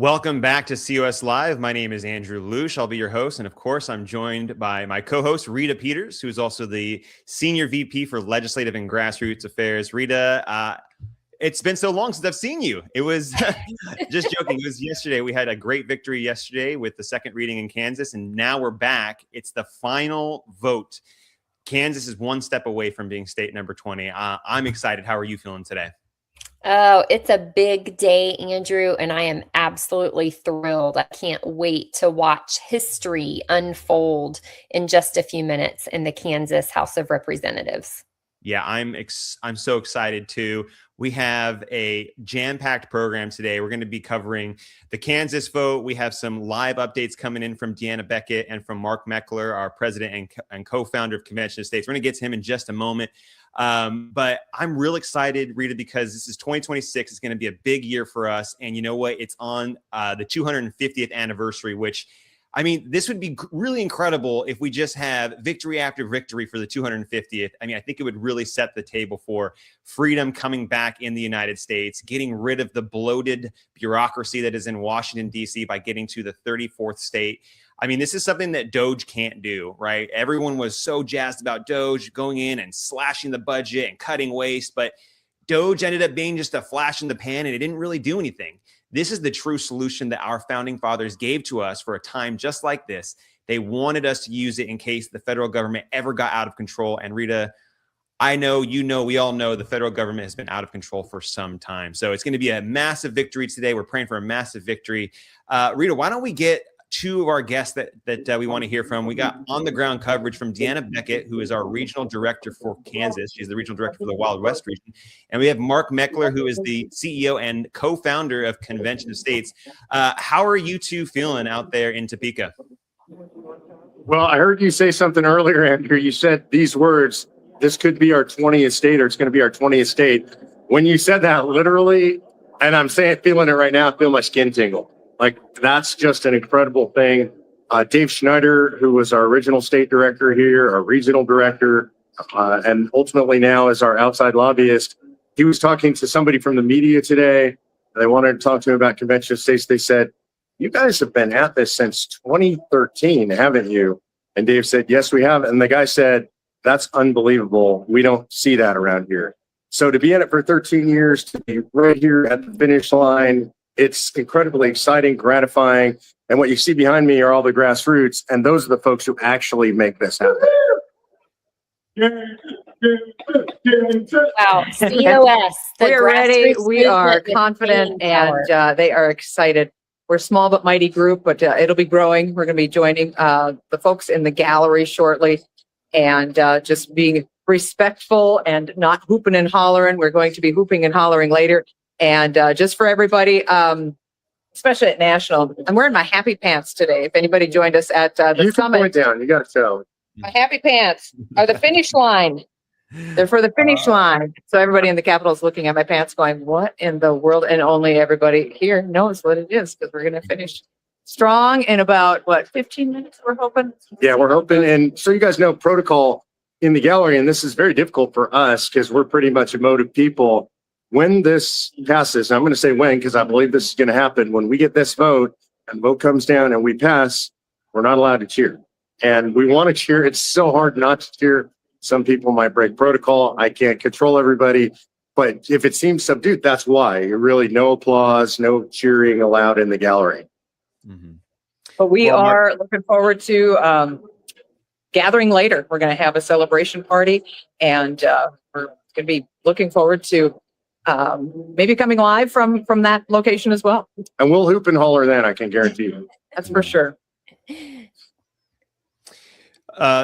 Welcome back to COS Live. My name is Andrew Lusch. I'll be your host. And of course, I'm joined by my co-host, Rita Peters, who is also the Senior VP for Legislative and Grassroots Affairs. Rita, it's been so long since I've seen you. It was just joking. It was yesterday. We had a great victory yesterday with the second reading in Kansas, and now we're back. It's the final vote. Kansas is one step away from being state number 20. I'm excited. How are you feeling today? Oh, it's a big day, Andrew, and I am absolutely thrilled. I can't wait to watch history unfold in just a few minutes in the Kansas House of Representatives. Yeah, I'm so excited too. We have a jam-packed program today. We're going to be covering the Kansas vote. We have some live updates coming in from Deanna, Becket, and from Mark Meckler, our president and co-founder of Convention of States. We're going to get to him in just a moment. But I'm real excited, Rita, because this is 2026. It's going to be a big year for us. And you know what? It's on the 250th anniversary, which, I mean, this would be really incredible if we just have victory after victory for the 250th. I mean, I think it would really set the table for freedom coming back in the United States, getting rid of the bloated bureaucracy that is in Washington, D.C. by getting to the 34th state. I mean, this is something that Doge can't do, right? Everyone was so jazzed about Doge going in and slashing the budget and cutting waste, but Doge ended up being just a flash in the pan and it didn't really do anything. This is the true solution that our founding fathers gave to us for a time just like this. They wanted us to use it in case the federal government ever got out of control. And Rita, I know, you know, we all know the federal government has been out of control for some time. So it's going to be a massive victory today. We're praying for a massive victory. Rita, why don't we get two of our guests that we want to hear from. We got on-the-ground coverage from Deanna Becket, who is our regional director for Kansas. She's the regional director for the Wild West region. And we have Mark Meckler, who is the CEO and co-founder of Convention of States. How are you two feeling out there in Topeka? Well, I heard you say something earlier, Andrew. You said these words, this could be our 20th state, or it's going to be our 20th state. When you said that literally, and I'm feeling it right now, I feel my skin tingle. Like, that's just an incredible thing. Dave Schneider, who was our original state director here, our regional director, and ultimately now is our outside lobbyist, he was talking to somebody from the media today. They wanted to talk to him about Convention of States. They said, you guys have been at this since 2013, haven't you? And Dave said, yes, we have. And the guy said, that's unbelievable. We don't see that around here. So to be in it for 13 years, to be right here at the finish line, it's incredibly exciting, gratifying. And what you see behind me are all the grassroots. And those are the folks who actually make this happen. Wow. COS. We're ready. We are confident and they are excited. We're a small but mighty group, but it'll be growing. We're going to be joining the folks in the gallery shortly and just being respectful and not hooping and hollering. We're going to be hooping and hollering later. And just for everybody, especially at National, I'm wearing my happy pants today. If anybody joined us at the summit. Point down. You got to show. My happy pants are the finish line. They're for the finish line. So everybody in the Capitol is looking at my pants going, what in the world? And only everybody here knows what it is because we're going to finish strong in about, 15 minutes we're hoping? Yeah, we're hoping. And so you guys know protocol in the gallery, and this is very difficult for us because we're pretty much emotive people. When this passes, I'm going to say when, because I believe this is going to happen. When we get this vote and the vote comes down and we pass, we're not allowed to cheer. And we want to cheer. It's so hard not to cheer. Some people might break protocol. I can't control everybody. But if it seems subdued, that's why. You're really no applause, no cheering allowed in the gallery. Mm-hmm. But we are looking forward to gathering later. We're going to have a celebration party and we're going to be looking forward to maybe coming live from that location as well. And we'll hoop and holler then, I can guarantee you. That's for sure.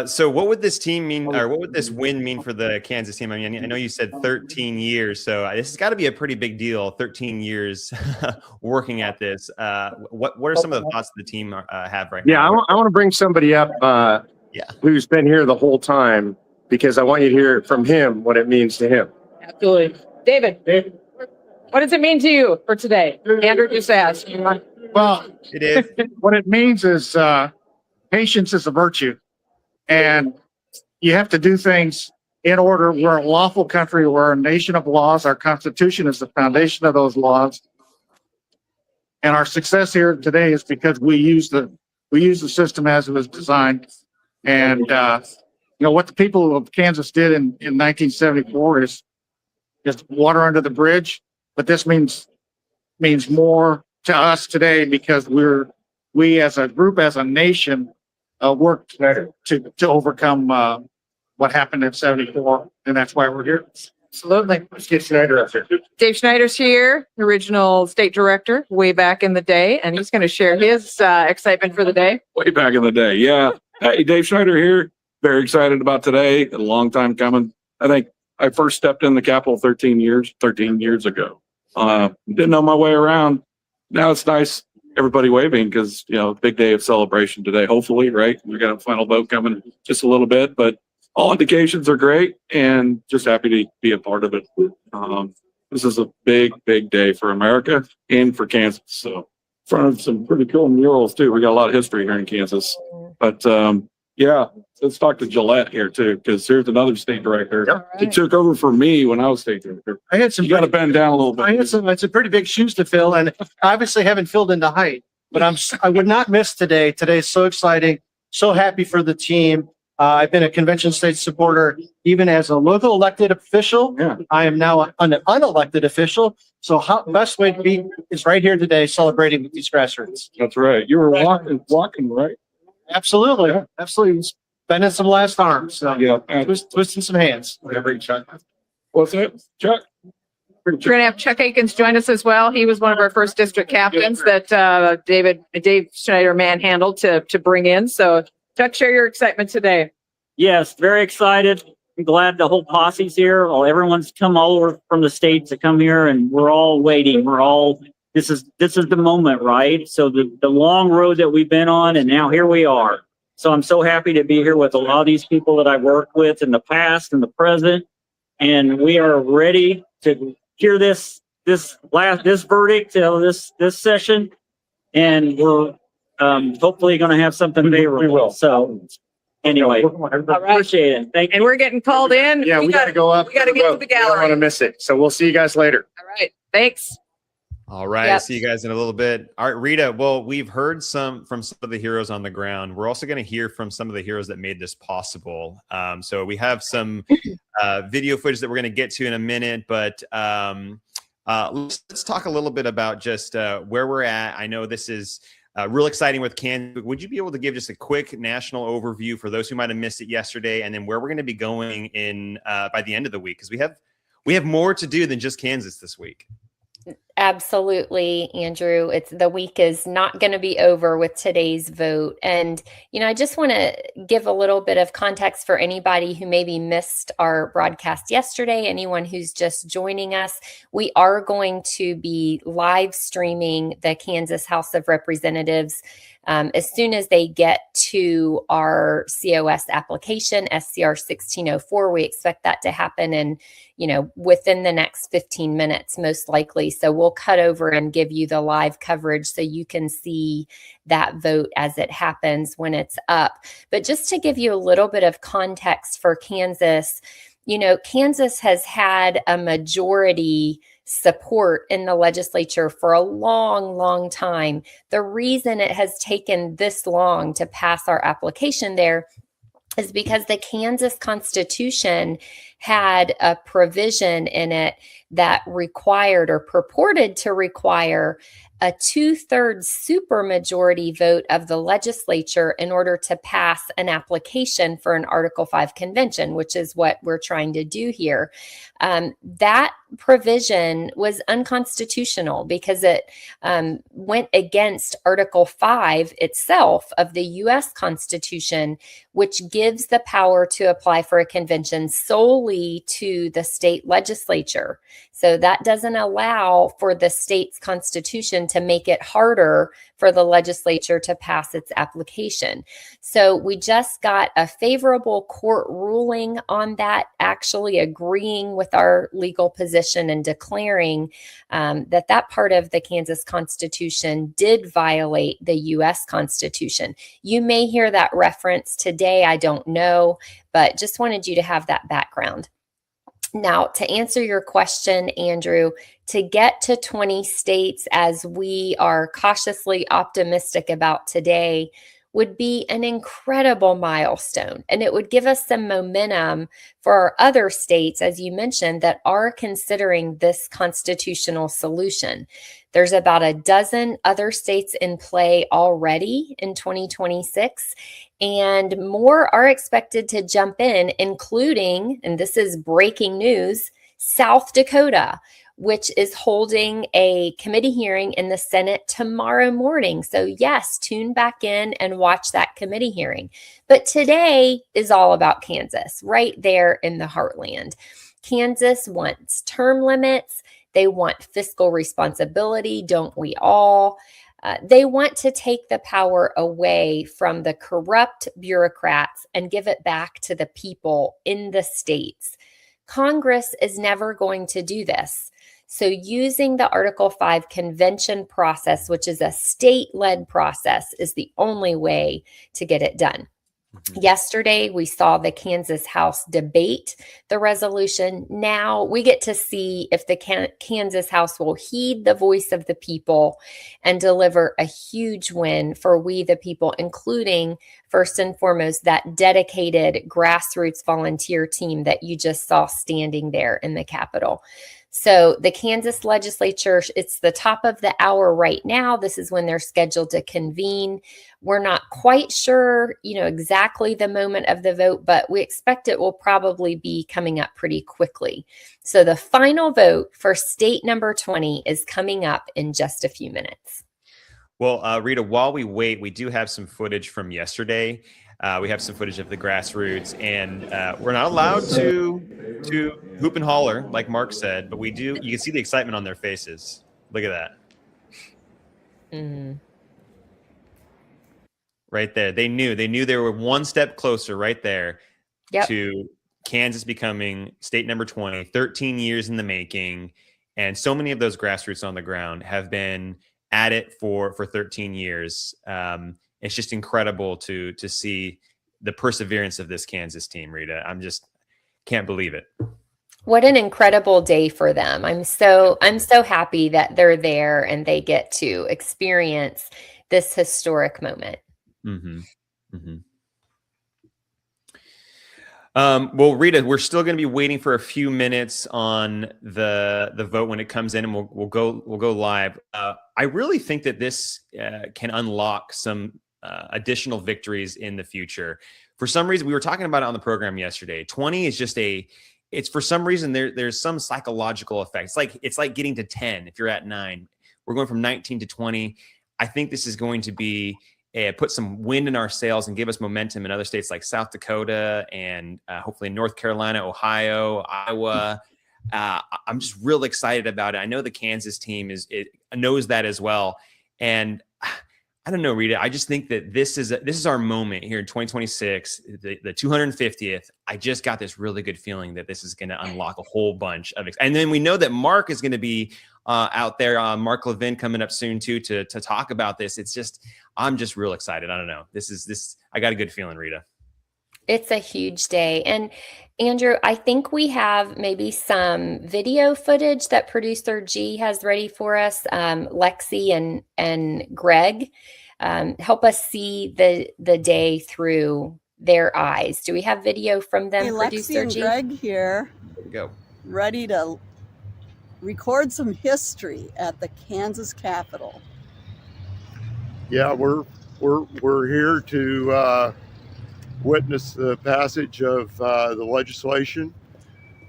So what would this team mean, or what would this win mean for the Kansas team? I mean, I know you said 13 years, so this has got to be a pretty big deal, 13 years working at this. What are some of the thoughts the team have right now? Yeah, I want to bring somebody up who's been here the whole time, because I want you to hear from him what it means to him. Absolutely. David, what does it mean to you for today? Andrew just asked. Well, It is. what it means is patience is a virtue. And you have to do things in order. We're a lawful country. We're a nation of laws. Our Constitution is the foundation of those laws. And our success here today is because we use the system as it was designed. And, what the people of Kansas did in 1974 is just water under the bridge. But this means more to us today because we as a group, as a nation, worked to overcome what happened in 74. And that's why we're here. Absolutely. Let's get Schneider up here. Dave Schneider's here, the original state director way back in the day, and he's going to share his excitement for the day. Way back in the day. Yeah. Hey, Dave Schneider here. Very excited about today. A long time coming. I think I first stepped in the Capitol 13 years ago. Didn't know my way around. Now it's nice. Everybody waving because, big day of celebration today. Hopefully, right? We got a final vote coming just a little bit, but all indications are great and just happy to be a part of it. This is a big, big day for America and for Kansas. So in front of some pretty cool murals too. We got a lot of history here in Kansas, but yeah, let's talk to Gillette here too, because here's another state director. Yep. He took over for me when I was state director. I had some. You got to bend down a little bit. I had some. It's a pretty big shoes to fill, and I obviously haven't filled into height. But I would not miss today. Today's so exciting. So happy for the team. I've been a convention state supporter even as a local elected official. Yeah. I am now an unelected official. So best way to be is right here today celebrating with these grassroots. That's right. You were walking, right? Absolutely. Yeah. Absolutely. Spending some last arms. So Yeah. twisting some hands. Whatever you Chuck. What's that, Chuck? We're going to have Chuck Aikens join us as well. He was one of our first district captains that Dave Schneider manhandled to bring in. So Chuck, share your excitement today. Yes, very excited. I'm glad the whole posse's here. Well, everyone's come all over from the state to come here, and we're all waiting. This is the moment, right? So the long road that we've been on, and now here we are. So I'm so happy to be here with a lot of these people that I've worked with in the past and the present, and we are ready to hear this verdict, this session, and we're hopefully going to have something favorable. We will. So anyway, appreciate it. Thank you. And we're getting called in. Yeah, we got to go up. We got to get to the We don't want gallery. to miss it. So we'll see you guys later. All right. Thanks. All right. Yep. See you guys in a little bit. All right, Rita. Well, we've heard from some of the heroes on the ground. We're also going to hear from some of the heroes that made this possible. So we have some video footage that we're going to get to in a minute, but let's talk a little bit about just where we're at. I know this is real exciting with Kansas. Would you be able to give just a quick national overview for those who might have missed it yesterday, and then where we're going to be going in by the end of the week? Because we have more to do than just Kansas this week. Absolutely, Andrew. The week is not going to be over with today's vote. And, I just want to give a little bit of context for anybody who maybe missed our broadcast yesterday, anyone who's just joining us. We are going to be live streaming the Kansas House of Representatives as soon as they get to our COS application, SCR 1604. We expect that to happen in, within the next 15 minutes, most likely. So we'll cut over and give you the live coverage so you can see that vote as it happens when it's up. But just to give you a little bit of context for Kansas, Kansas has had a majority support in the legislature for a long, long time. The reason it has taken this long to pass our application there is because the Kansas Constitution had a provision in it that required or purported to require a 2/3 supermajority vote of the legislature in order to pass an application for an Article 5 convention, which is what we're trying to do here. That provision was unconstitutional because it went against Article 5 itself of the U.S. Constitution, which gives the power to apply for a convention solely to the state legislature. So that doesn't allow for the state's constitution to make it harder for the legislature to pass its application. So we just got a favorable court ruling on that, actually agreeing with our legal position and declaring that part of the Kansas Constitution did violate the U.S. Constitution. You may hear that reference today, I don't know, but just wanted you to have that background. Now, to answer your question, Andrew, to get to 20 states, as we are cautiously optimistic about today, would be an incredible milestone. And it would give us some momentum for our other states, as you mentioned, that are considering this constitutional solution. There's about a dozen other states in play already in 2026, and more are expected to jump in, including, and this is breaking news, South Dakota, which is holding a committee hearing in the Senate tomorrow morning. So yes, tune back in and watch that committee hearing. But today is all about Kansas, right there in the heartland. Kansas wants term limits. They want fiscal responsibility, don't we all? They want to take the power away from the corrupt bureaucrats and give it back to the people in the states. Congress is never going to do this. So using the Article 5 convention process, which is a state-led process, is the only way to get it done. Yesterday, we saw the Kansas House debate the resolution. Now we get to see if the Kansas House will heed the voice of the people and deliver a huge win for we the people, including, first and foremost, that dedicated grassroots volunteer team that you just saw standing there in the Capitol. So the Kansas legislature, it's the top of the hour right now. This is when they're scheduled to convene. We're not quite sure, exactly the moment of the vote, but we expect it will probably be coming up pretty quickly. So the final vote for state number 20 is coming up in just a few minutes. Well, Rita, while we wait, we do have some footage from yesterday. We have some footage of the grassroots, and we're not allowed to hoop and holler, like Mark said, but we do. You can see the excitement on their faces. Look at that. Right there. They knew they were one step closer right there to Kansas becoming state number 20, 13 years in the making. And so many of those grassroots on the ground have been at it for 13 years. It's just incredible to see the perseverance of this Kansas team, Rita. I'm just can't believe it. What an incredible day for them. I'm so happy that they're there and they get to experience this historic moment. Well, Rita, we're still going to be waiting for a few minutes on the vote when it comes in, and we'll go live. I really think that this can unlock some additional victories in the future. For some reason, we were talking about it on the program yesterday. 20 is just it's for some reason there's some psychological effect. It's like getting to 10 if you're at 9. We're going from 19 to 20. I think this is going to be put some wind in our sails and give us momentum in other states like South Dakota and hopefully North Carolina, Ohio, Iowa. I'm just real excited about it. I know the Kansas team knows that as well. And I don't know, Rita, I just think that this is our moment here in 2026, the 250th. I just got this really good feeling that this is going to unlock a whole bunch of and then we know that Mark is going to be out there, Mark Levin coming up soon too to talk about this. It's just, I'm just real excited. I don't know. I got a good feeling, Rita. It's a huge day. And Andrew, I think we have maybe some video footage that producer G has ready for us. Lexi and Greg help us see the day through their eyes. Do we have video from them, producer Lexi and G? Greg here. There we go. Ready to record some history at the Kansas Capitol. Yeah, we're here to witness the passage of the legislation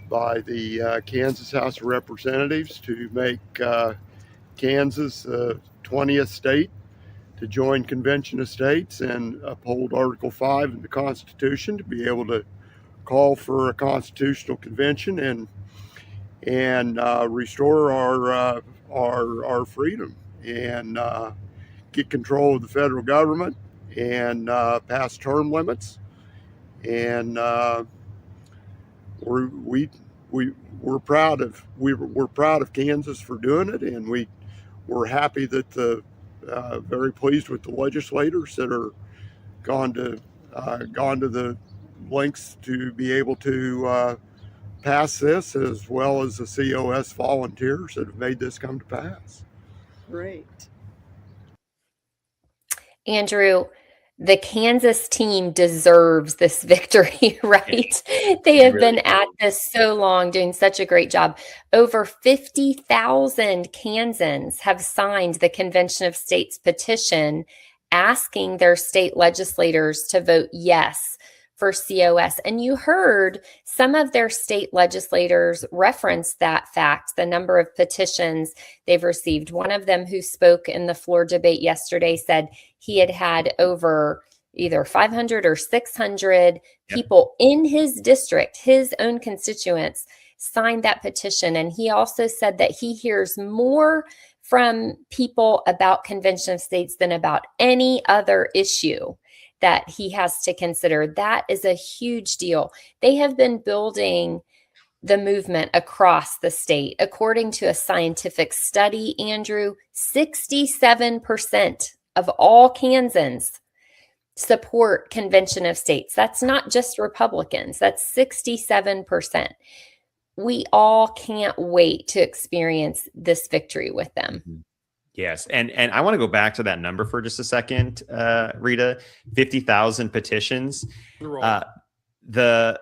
by the Kansas House of Representatives to make Kansas the 20th state to join Convention of States and uphold Article 5 in the Constitution to be able to call for a constitutional convention and restore our freedom and get control of the federal government and pass term limits. And we're proud of Kansas for doing it, and we're happy that very pleased with the legislators that are gone to the lengths to be able to pass this, as well as the COS volunteers that have made this come to pass. Great. Andrew, the Kansas team deserves this victory, right? They have really been at this so long, doing such a great job. Over 50,000 Kansans have signed the Convention of States petition asking their state legislators to vote yes for COS. And you heard some of their state legislators reference that fact, the number of petitions they've received. One of them, who spoke in the floor debate yesterday, said he had over either 500 or 600 people in his district, his own constituents, signed that petition. And he also said that he hears more from people about Convention of States than about any other issue that he has to consider. That is a huge deal. They have been building the movement across the state. According to a scientific study, Andrew, 67% of all Kansans support Convention of States. That's not just Republicans, that's 67%. We all can't wait to experience this victory with them. Yes. And I want to go back to that number for just a second, Rita. 50,000 petitions. The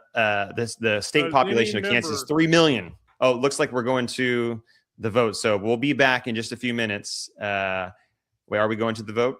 state population of Kansas is 3 million. Oh, it looks like we're going to the vote. So we'll be back in just a few minutes. Where are we going to the vote?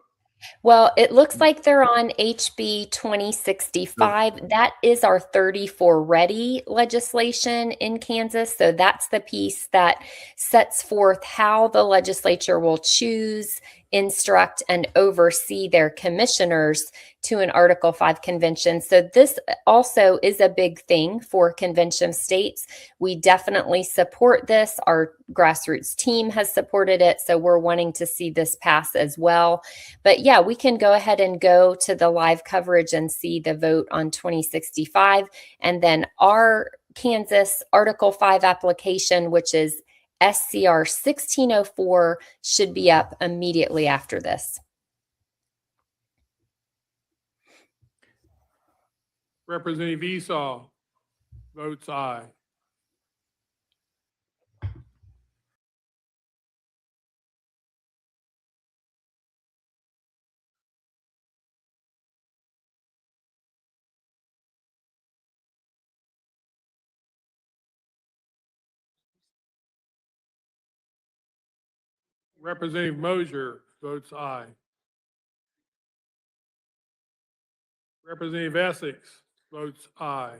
Well, it looks like they're on HB 2065. That is our 34 ready legislation in Kansas. So that's the piece that sets forth how the legislature will choose, instruct, and oversee their commissioners to an Article 5 convention. So this also is a big thing for Convention of States. We definitely support this. Our grassroots team has supported it. So we're wanting to see this pass as well. But yeah, we can go ahead and go to the live coverage and see the vote on 2065. And then our Kansas Article 5 application, which is SCR 1604, should be up immediately after this. Representative Esau votes aye. Representative Mosier votes aye. Representative Essex votes aye.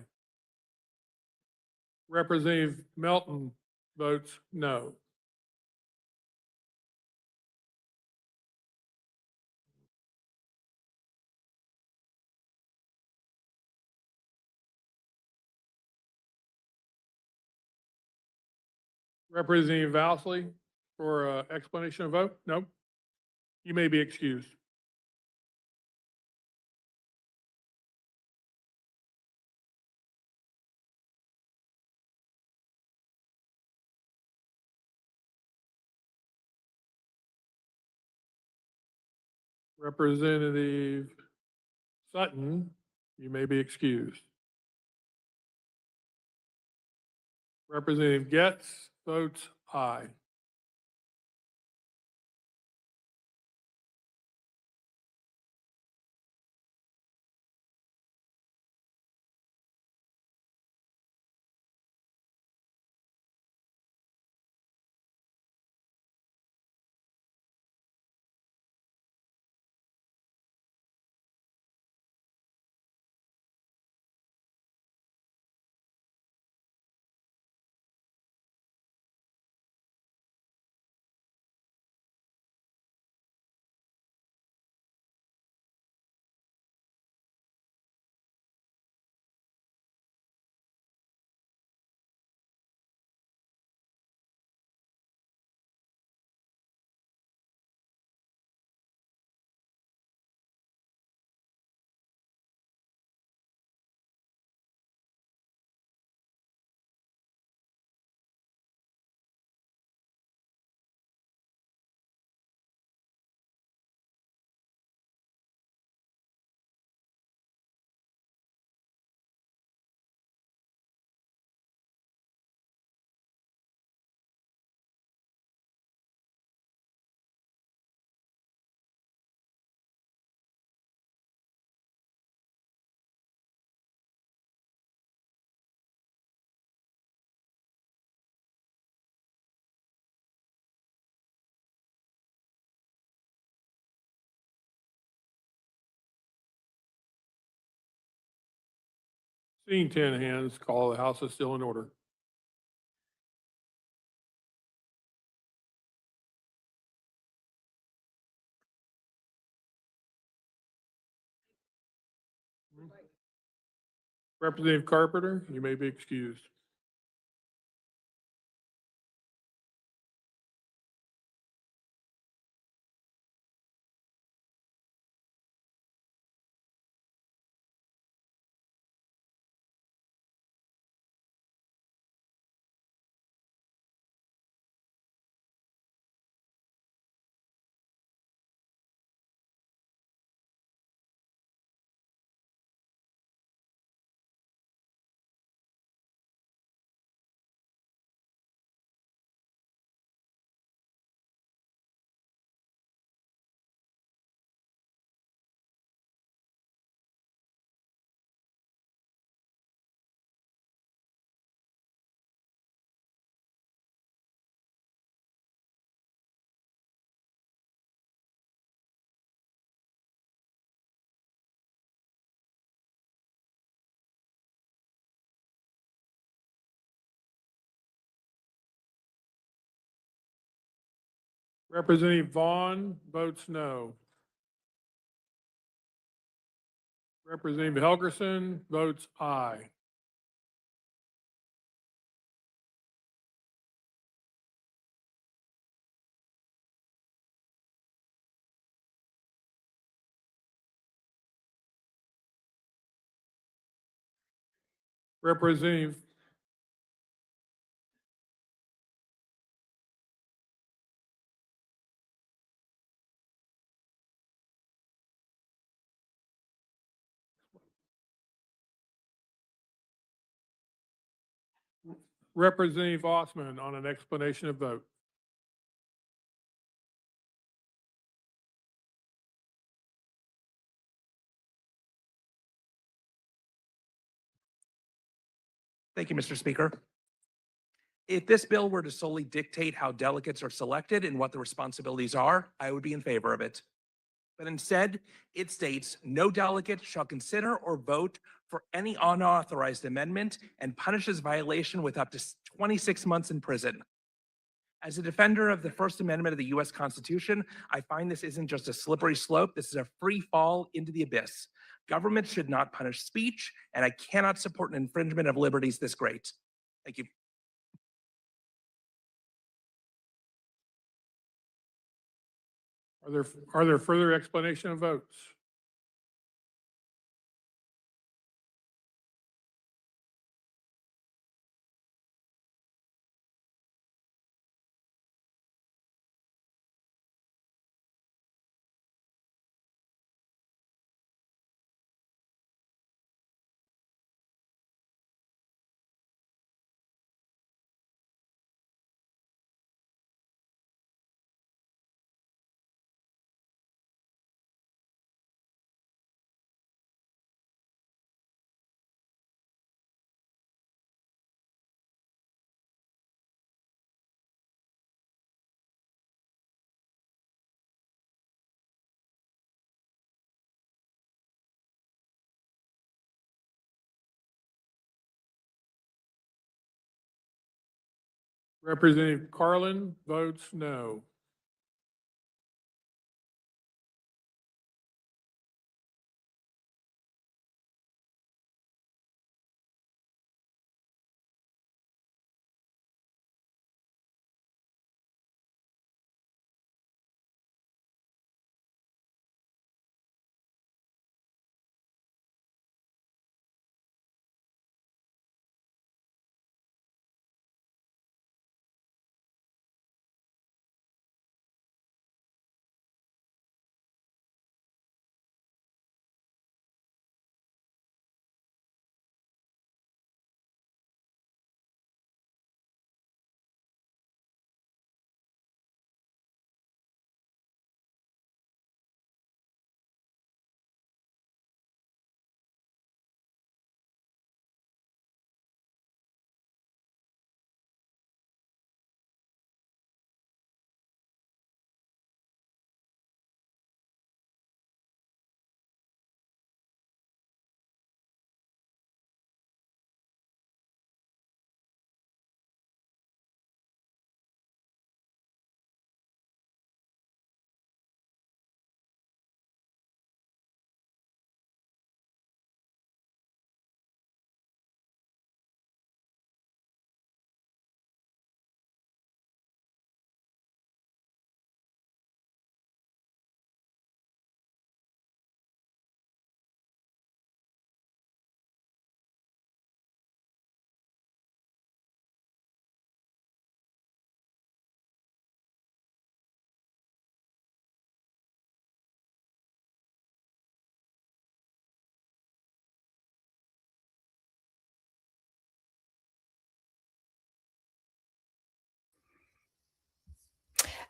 Representative Melton votes no. Representative Valsley for explanation of vote? No? You may be excused. Representative Sutton, you may be excused. Representative Getz votes aye. Seeing 10 hands, call the House is still in order. Representative Carpenter, you may be excused. Representative Vaughn votes no. Representative Helgerson votes aye. Representative Representative Osman on an explanation of vote. Thank you, Mr. Speaker. If this bill were to solely dictate how delegates are selected and what the responsibilities are, I would be in favor of it. But instead, it states no delegate shall consider or vote for any unauthorized amendment and punishes violation with up to 26 months in prison. As a defender of the First Amendment of the US Constitution, I find this isn't just a slippery slope, this is a free fall into the abyss. Government should not punish speech, and I cannot support an infringement of liberties this great. Thank you. Are there further explanation of votes? Representative Carlin votes no.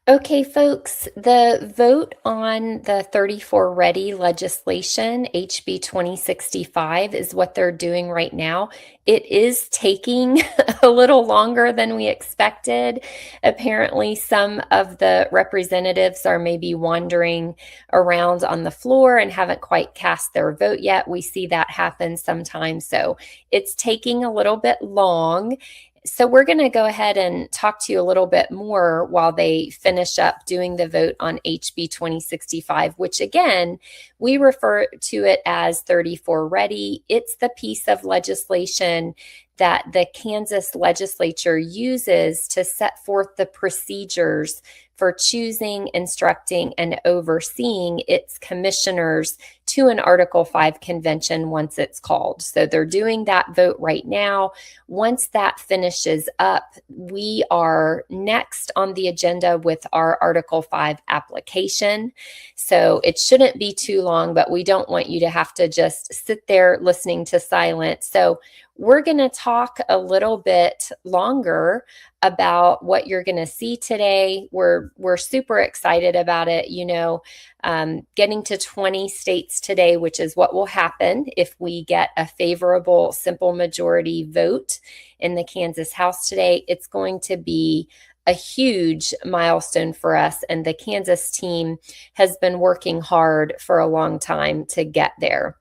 Okay, folks, the vote on the 34 ready legislation, HB 2065, is what they're doing right now. It is taking a little longer than we expected. Apparently, some of the representatives are maybe wandering around on the floor and haven't quite cast their vote yet. We see that happen sometimes. So it's taking a little bit long. So we're going to go ahead and talk to you a little bit more while they finish up doing the vote on HB 2065, which again, we refer to it as 34 ready. It's the piece of legislation that the Kansas legislature uses to set forth the procedures for choosing, instructing, and overseeing its commissioners to an Article 5 convention once it's called. So they're doing that vote right now. Once that finishes up, we are next on the agenda with our Article 5 application. So it shouldn't be too long, but we don't want you to have to just sit there listening to silence. So we're going to talk a little bit longer about what you're going to see today. We're super excited about it. You know, getting to 20 states today, which is what will happen if we get a favorable simple majority vote in the Kansas House today. It's going to be a huge milestone for us, and the Kansas team has been working hard for a long time to get there.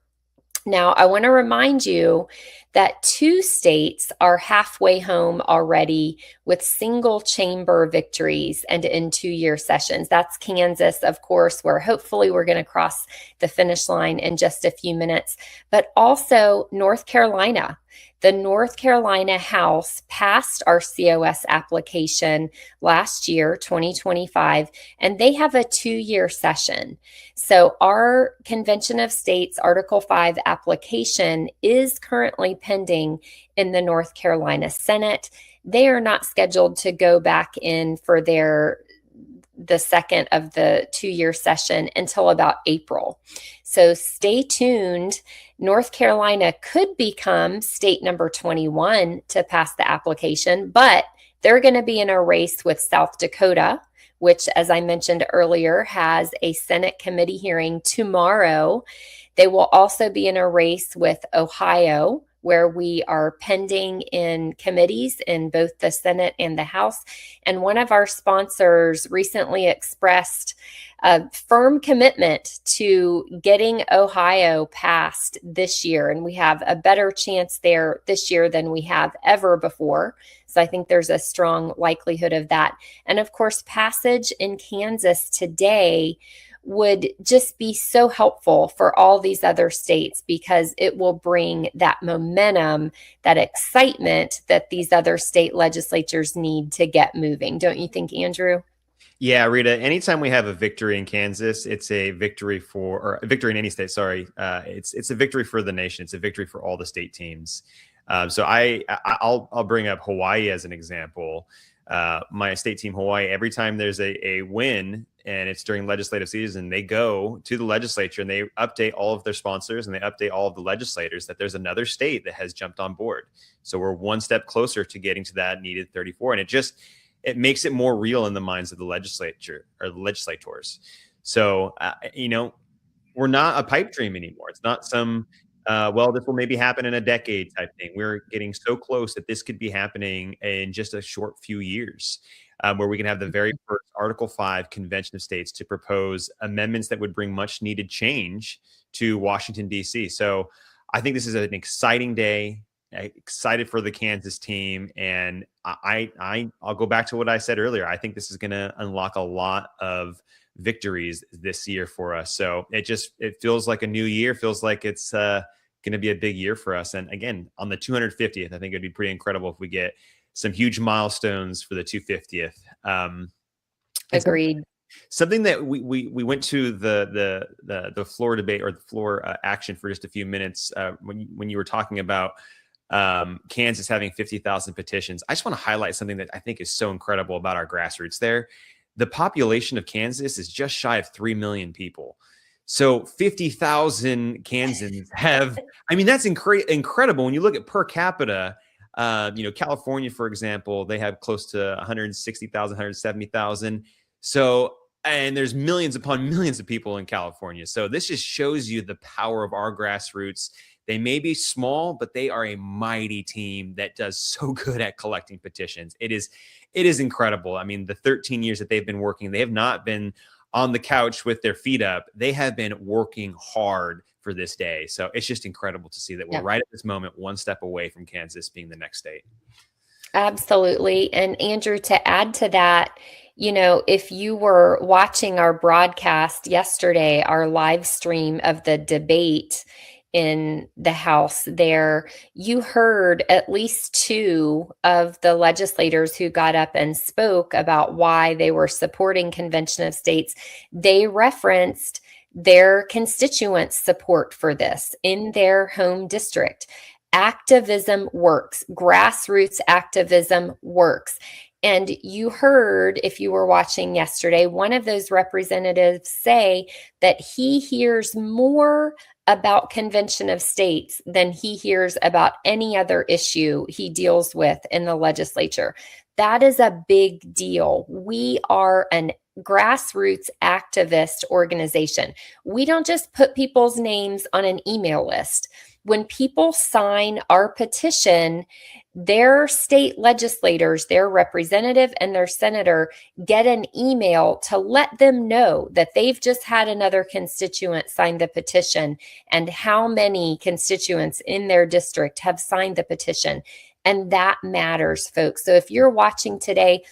Now, I want to remind you that 2 states are halfway home already with single chamber victories and in 2-year sessions. That's Kansas, of course, where hopefully we're going to cross the finish line in just a few minutes, but also North Carolina. The North Carolina House passed our COS application last year, 2025, and they have a 2-year session. So our Convention of States Article 5 application is currently pending in the North Carolina Senate. They are not scheduled to go back in for the second of the 2-year session until about April. So stay tuned. North Carolina could become state number 21 to pass the application, but they're going to be in a race with South Dakota, which, as I mentioned earlier, has a Senate committee hearing tomorrow. They will also be in a race with Ohio, where we are pending in committees in both the Senate and the House. And one of our sponsors recently expressed a firm commitment to getting Ohio passed this year. And we have a better chance there this year than we have ever before. So I think there's a strong likelihood of that. And of course, passage in Kansas today would just be so helpful for all these other states, because it will bring that momentum, that excitement that these other state legislatures need to get moving. Don't you think, Andrew? Yeah, Rita, anytime we have a victory in Kansas, it's a victory or a victory in any state, sorry. It's a victory for the nation. It's a victory for all the state teams. So I'll bring up Hawaii as an example. My state team, Hawaii, every time there's a win and it's during legislative season, they go to the legislature and they update all of their sponsors and they update all of the legislators that there's another state that has jumped on board. So we're one step closer to getting to that needed 34. And it makes it more real in the minds of the legislature or the legislators. So, we're not a pipe dream anymore. It's not some, this will maybe happen in a decade type thing. We're getting so close that this could be happening in just a short few years, where we can have the very first Article 5 Convention of States to propose amendments that would bring much needed change to Washington, D.C. So I think this is an exciting day. Excited for the Kansas team, and I'll go back to what I said earlier. I think this is going to unlock a lot of victories this year for us. So it feels like a new year. Feels like it's going to be a big year for us. And again, on the 250th, I think it'd be pretty incredible if we get some huge milestones for the 250th. Agreed. Something that we went to the floor debate or the floor action for just a few minutes when you were talking about Kansas having 50,000 petitions. I just want to highlight something that I think is so incredible about our grassroots there. The population of Kansas is just shy of 3 million people. So 50,000 Kansans have, that's incredible. When you look at per capita, California, for example, they have close to 160,000, 170,000. So, and there's millions upon millions of people in California. So this just shows you the power of our grassroots. They may be small, but they are a mighty team that does so good at collecting petitions. It is incredible. I mean, the 13 years that they've been working, they have not been on the couch with their feet up. They have been working hard for this day. So it's just incredible to see that we're right at this moment, one step away from Kansas being the next state. Absolutely. And Andrew, to add to that, you know, if you were watching our broadcast yesterday, our live stream of the debate in the House there, you heard at least two of the legislators who got up and spoke about why they were supporting Convention of States. They referenced their constituents' support for this in their home district. Activism works. Grassroots activism works. And you heard, if you were watching yesterday, one of those representatives say that he hears more about Convention of States than he hears about any other issue he deals with in the legislature. That is a big deal. We are an grassroots activist organization. We don't just put people's names on an email list. When people sign our petition, their state legislators, their representative and their senator get an email to let them know that they've just had another constituent sign the petition and how many constituents in their district have signed the petition. And that matters, folks. So if you're watching today,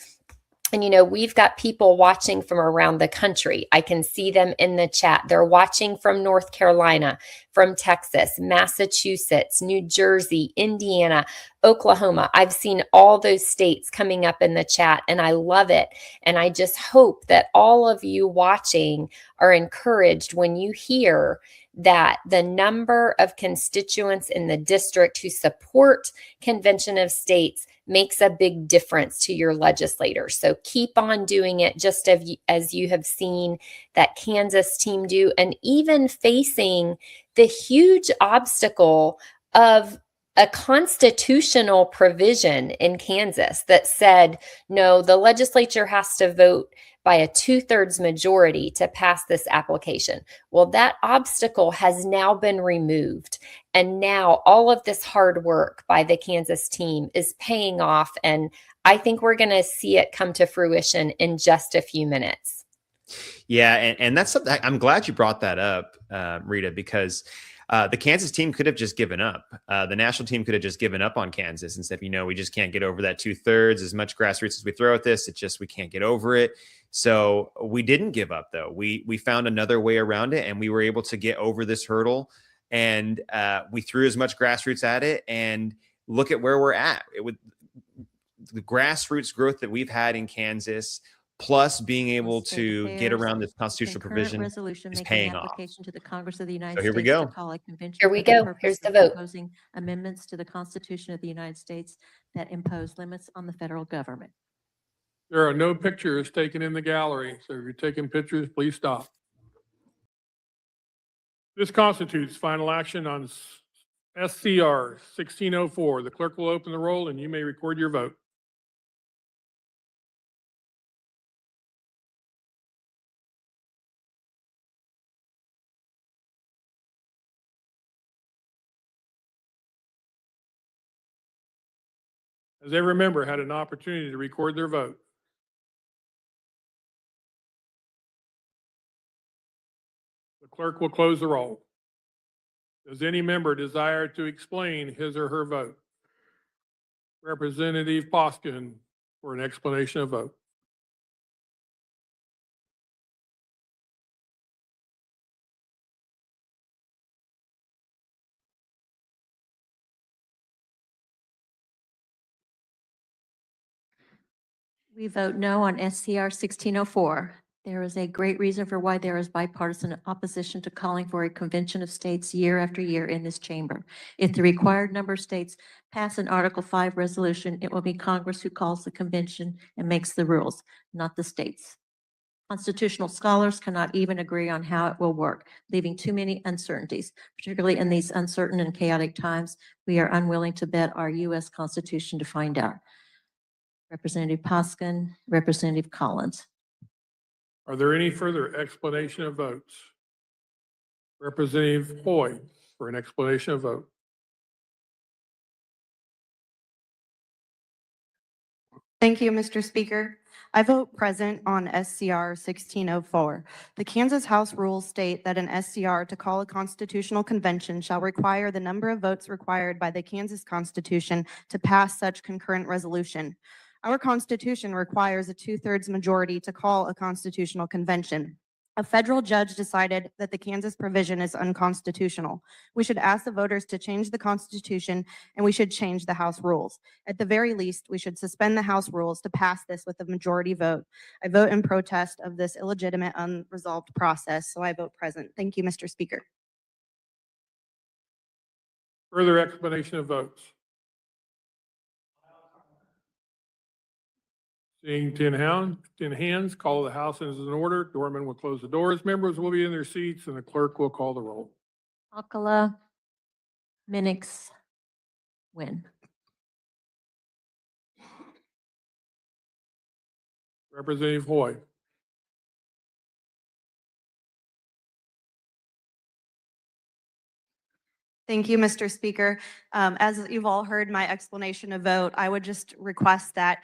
and, you know, we've got people watching from around the country. I can see them in the chat. They're watching from North Carolina, from Texas, Massachusetts, New Jersey, Indiana, Oklahoma. I've seen all those states coming up in the chat, and I love it. And I just hope that all of you watching are encouraged when you hear that the number of constituents in the district who support Convention of States makes a big difference to your legislators. So keep on doing it, just as you have seen that Kansas team do, and even facing the huge obstacle of a constitutional provision in Kansas that said, no, the legislature has to vote by a 2/3 majority to pass this application. Well, that obstacle has now been removed. And now all of this hard work by the Kansas team is paying off. And I think we're going to see it come to fruition in just a few minutes. Yeah. And that's something I'm glad you brought that up, Rita, because the Kansas team could have just given up. The national team could have just given up on Kansas and said, you know, we just can't get over that 2/3. As much grassroots as we throw at this, we can't get over it. So we didn't give up, though. We found another way around it, and we were able to get over this hurdle. And we threw as much grassroots at it, and look at where we're at. The grassroots growth that we've had in Kansas, plus being able to get around this constitutional provision, is paying off. To the Congress of the United So here we States go. to call a convention Here we for the go. purpose Here's the of vote. proposing amendments to the Constitution of the United States that impose limits on the federal government. There are no pictures taken in the gallery, so if you're taking pictures, please stop. This constitutes final action on SCR 1604. The clerk will open the roll and you may record your vote. Has every member had an opportunity to record their vote? The clerk will close the roll. Does any member desire to explain his or her vote? Representative Poskin for an explanation of vote. We vote no on SCR 1604. There is a great reason for why there is bipartisan opposition to calling for a convention of states year after year in this chamber. If the required number of states pass an Article 5 resolution, it will be Congress who calls the convention and makes the rules, not the states. Constitutional scholars cannot even agree on how it will work, leaving too many uncertainties. Particularly in these uncertain and chaotic times, we are unwilling to bet our U.S. Constitution to find out. Representative Poskin, Representative Collins. Are there any further explanation of votes? Representative Hoy for an explanation of vote. Thank you, Mr. Speaker. I vote present on SCR 1604. The Kansas House rules state that an SCR to call a constitutional convention shall require the number of votes required by the Kansas Constitution to pass such concurrent resolution. Our Constitution requires a 2/3 majority to call a constitutional convention. A federal judge decided that the Kansas provision is unconstitutional. We should ask the voters to change the Constitution, and we should change the House rules. At the very least, we should suspend the House rules to pass this with a majority vote. I vote in protest of this illegitimate, unresolved process, so I vote present. Thank you, Mr. Speaker. Further explanation of votes. Seeing 10 hands, call the House as in order. Doorman will close the doors. Members will be in their seats, and the clerk will call the roll. Alcala, Minix, Wynn. Representative Hoy. Thank you, Mr. Speaker. As you've all heard my explanation of vote, I would just request that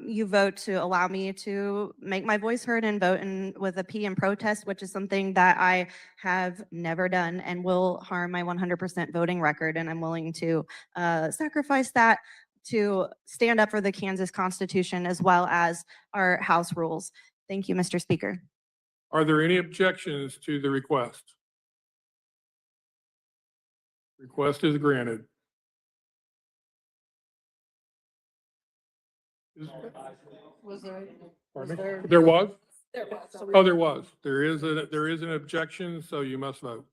you vote to allow me to make my voice heard and vote with a P in protest, which is something that I have never done and will harm my 100% voting record. And I'm willing to sacrifice that to stand up for the Kansas Constitution as well as our House rules. Thank you, Mr. Speaker. Are there any objections to the request? Request is granted. There was? Oh, there was. There is an objection, so you must vote.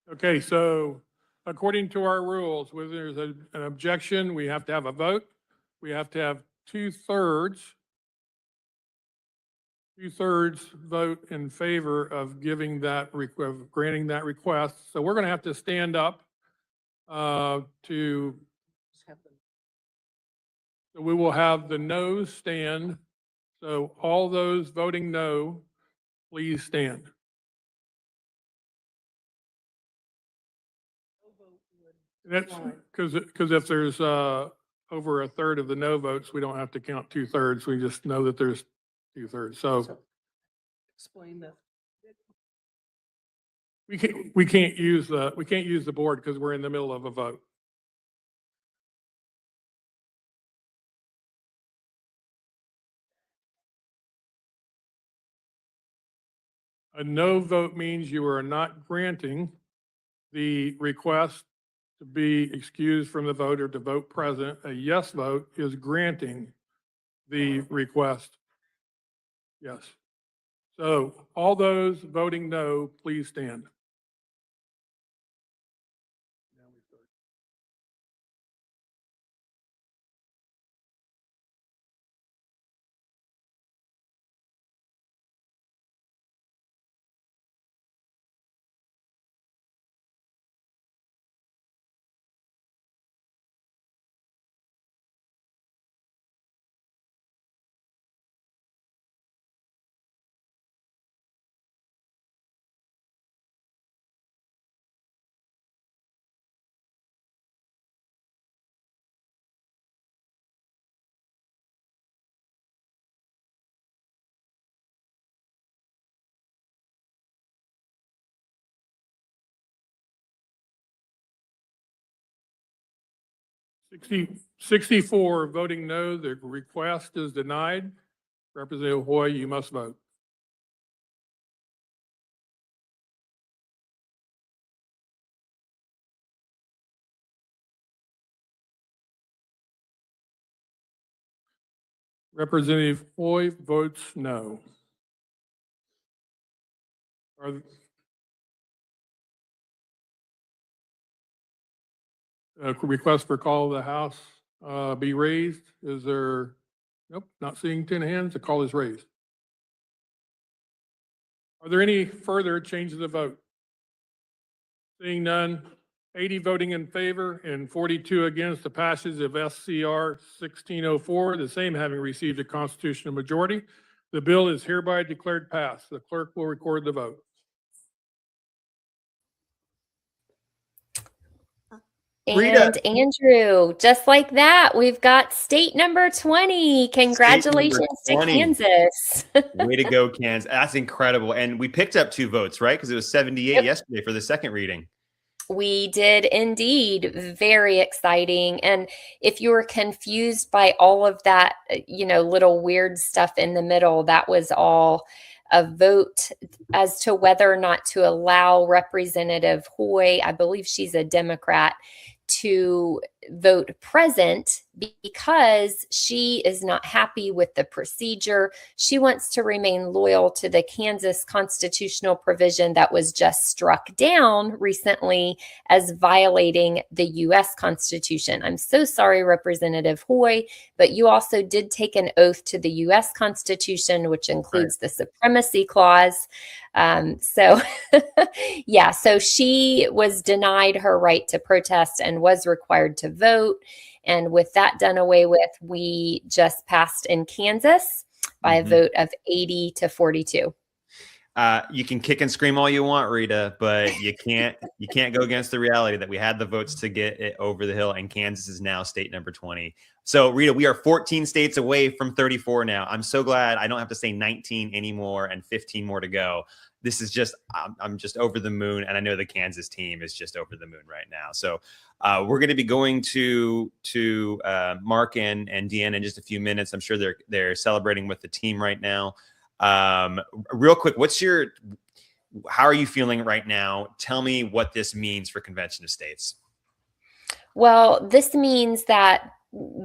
Okay, so according to our rules, when there's an objection, we have to have a vote. We have to have two-thirds vote in favor of giving that, of granting that request. So we're going to have to stand up so we will have the noes stand. So all those voting no, please stand. That's because if there's over a third of the no votes, we don't have to count 2/3. We just know that there's 2/3. So Explain that. we can't use the board because we're in the middle of a vote. A no vote means you are not granting the request to be excused from the vote or to vote present. A yes vote is granting the request. Yes. So all those voting no, please stand. 64 voting no, the request is denied. Representative Hoy, you must vote. Representative Hoy votes no. Request for call of the House be raised. Is there? Nope, not seeing 10 hands. The call is raised. Are there any further changes of vote? Seeing none, 80 voting in favor and 42 against the passage of SCR 1604, the same having received a constitutional majority. The bill is hereby declared passed. The clerk will record the vote. And Andrew, just like that, we've got state number 20. Congratulations to Kansas. Way to go, Kansas. That's incredible. And we picked up 2 votes, right? Because it was 78 yesterday for the second reading. We did indeed. Very exciting. And if you were confused by all of that, little weird stuff in the middle, that was all a vote as to whether or not to allow Representative Hoy, I believe she's a Democrat, to vote present because she is not happy with the procedure. She wants to remain loyal to the Kansas constitutional provision that was just struck down recently as violating the U.S. Constitution. I'm so sorry, Representative Hoy, but you also did take an oath to the U.S. Constitution, which includes the Supremacy Clause. So she was denied her right to protest and was required to vote. And with that done away with, we just passed in Kansas by a vote of 80 to 42. You can kick and scream all you want, Rita, but you can't go against the reality that we had the votes to get it over the hill, and Kansas is now state number 20. So, Rita, we are 14 states away from 34 now. I'm so glad I don't have to say 19 anymore and 15 more to go. This is just, I'm just over the moon, and I know the Kansas team is just over the moon right now. So we're going to be going to Mark and Deanna in just a few minutes. I'm sure they're celebrating with the team right now. Real quick, how are you feeling right now? Tell me what this means for Convention of States. Well, this means that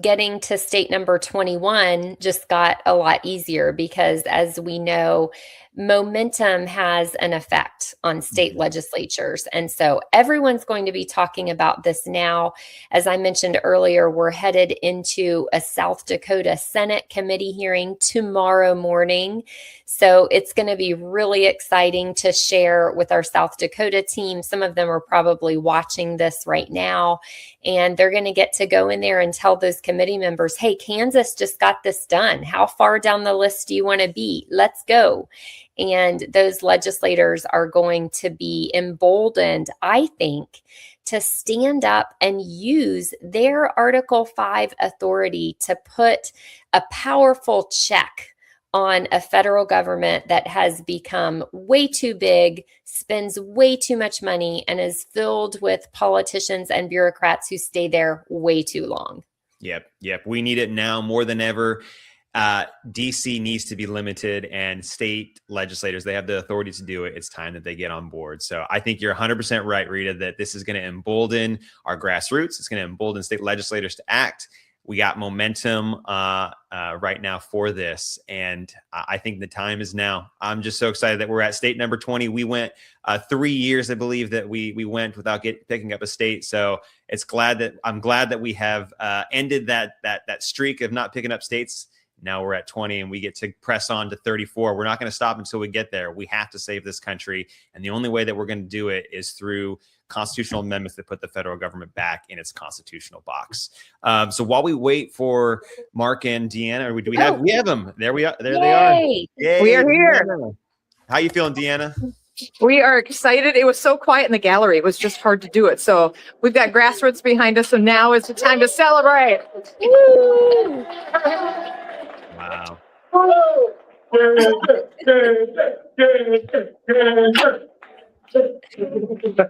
getting to state number 21 just got a lot easier because, as we know, momentum has an effect on state legislatures. And so everyone's going to be talking about this now. As I mentioned earlier, we're headed into a South Dakota Senate committee hearing tomorrow morning. So it's going to be really exciting to share with our South Dakota team. Some of them are probably watching this right now, and they're going to get to go in there and tell those committee members, hey, Kansas just got this done. How far down the list do you want to be? Let's go. And those legislators are going to be emboldened, I think, to stand up and use their Article 5 authority to put a powerful check on a federal government that has become way too big, spends way too much money, and is filled with politicians and bureaucrats who stay there way too long. Yep. We need it now more than ever. DC needs to be limited, and state legislators, they have the authority to do it. It's time that they get on board. So I think you're 100% right, Rita, that this is going to embolden our grassroots. It's going to embolden state legislators to act. We got momentum right now for this, and I think the time is now. I'm just so excited that we're at state number 20. We went 3 years, I believe, that we went without picking up a state. So I'm glad that we have ended that streak of not picking up states. Now we're at 20 and we get to press on to 34. We're not going to stop until we get there. We have to save this country. And the only way that we're going to do it is through constitutional amendments that put the federal government back in its constitutional box. So while we wait for Mark and Deanna, we have them. There we are. There they are. Yay, we are here. Deanna. How you feeling, Deanna? We are excited. It was so quiet in the gallery. It was just hard to do it. So we've got grassroots behind us. So now is the time to celebrate. Woo! Wow.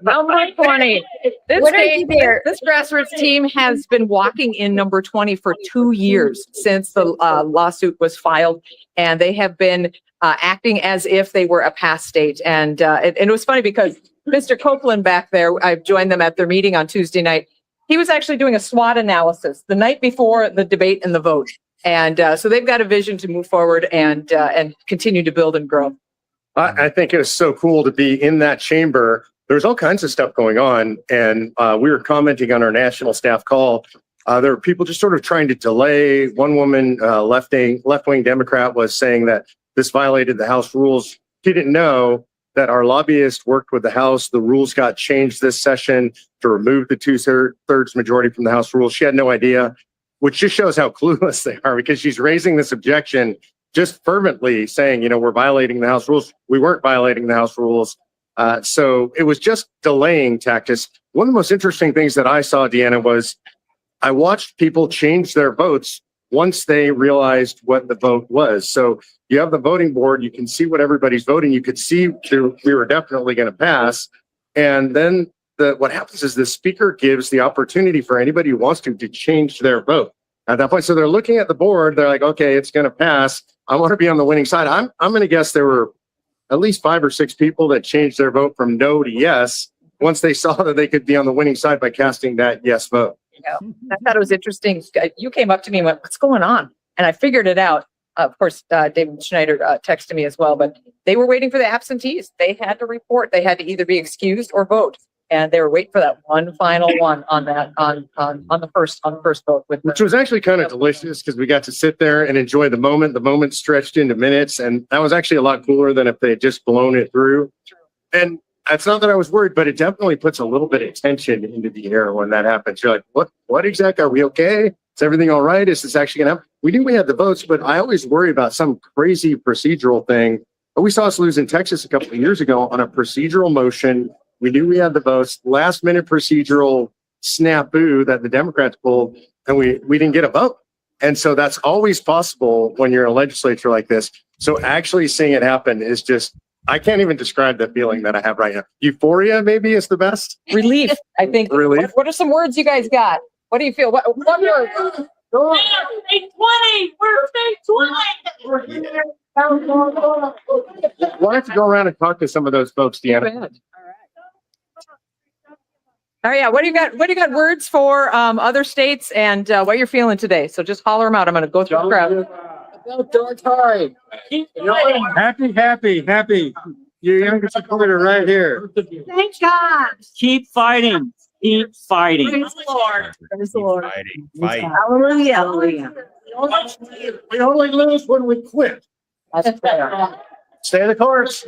Number 20. What are you there? This grassroots team has been walking in number 20 for 2 years since the lawsuit was filed, and they have been acting as if they were a past state. And it was funny because Mr. Copeland back there, I joined them at their meeting on Tuesday night. He was actually doing a SWOT analysis the night before the debate and the vote. And so they've got a vision to move forward and continue to build and grow. I think it was so cool to be in that chamber. There's all kinds of stuff going on. And we were commenting on our national staff call. There were people just sort of trying to delay. One woman, left-wing Democrat, was saying that this violated the House rules. She didn't know that our lobbyist worked with the House. The rules got changed this session to remove the two-thirds majority from the House rules. She had no idea, which just shows how clueless they are, because she's raising this objection just fervently saying, we're violating the House rules. We weren't violating the House rules. So it was just delaying tactics. One of the most interesting things that I saw, Deanna, was I watched people change their votes once they realized what the vote was. So you have the voting board, you can see what everybody's voting. You could see we were definitely going to pass. And then what happens is the speaker gives the opportunity for anybody who wants to change their vote at that point. So they're looking at the board. They're like, okay, it's going to pass. I want to be on the winning side. I'm going to guess there were at least 5 or 6 people that changed their vote from no to yes once they saw that they could be on the winning side by casting that yes vote. Yeah, I thought it was interesting. You came up to me and went, "What's going on?" And I figured it out. Of course, David Schneider texted me as well, but they were waiting for the absentees. They had to report. They had to either be excused or vote. And they were waiting for that one final one on the first vote. Which was actually kind of delicious because we got to sit there and enjoy the moment. The moment stretched into minutes, and that was actually a lot cooler than if they had just blown it through. And it's not that I was worried, but it definitely puts a little bit of tension into the air when that happens. You're like, what exactly? Are we okay? Is everything all right? Is this actually going to happen? We knew we had the votes, but I always worry about some crazy procedural thing. But we saw us lose in Texas a couple of years ago on a procedural motion. We knew we had the votes, last minute procedural snafu that the Democrats pulled, and we didn't get a vote. And so that's always possible when you're in a legislature like this. So actually seeing it happen is just, I can't even describe the feeling that I have right now. Euphoria maybe is the best. Relief, I think. Relief. What are some words you guys got? What do you feel? What word? We're state 20. We're state 20. Why don't you go around and talk to some of those folks, Deanna? Oh yeah, what do you got words for other states and what you're feeling today? So just holler them out. I'm going to go through the crowd. Happy. Your youngest supporter right here. Thank God. Keep fighting. Keep fighting. Praise the Lord. Praise the Lord. Fight. Hallelujah. Hallelujah. We only lose when we quit. That's fair. Stay the course.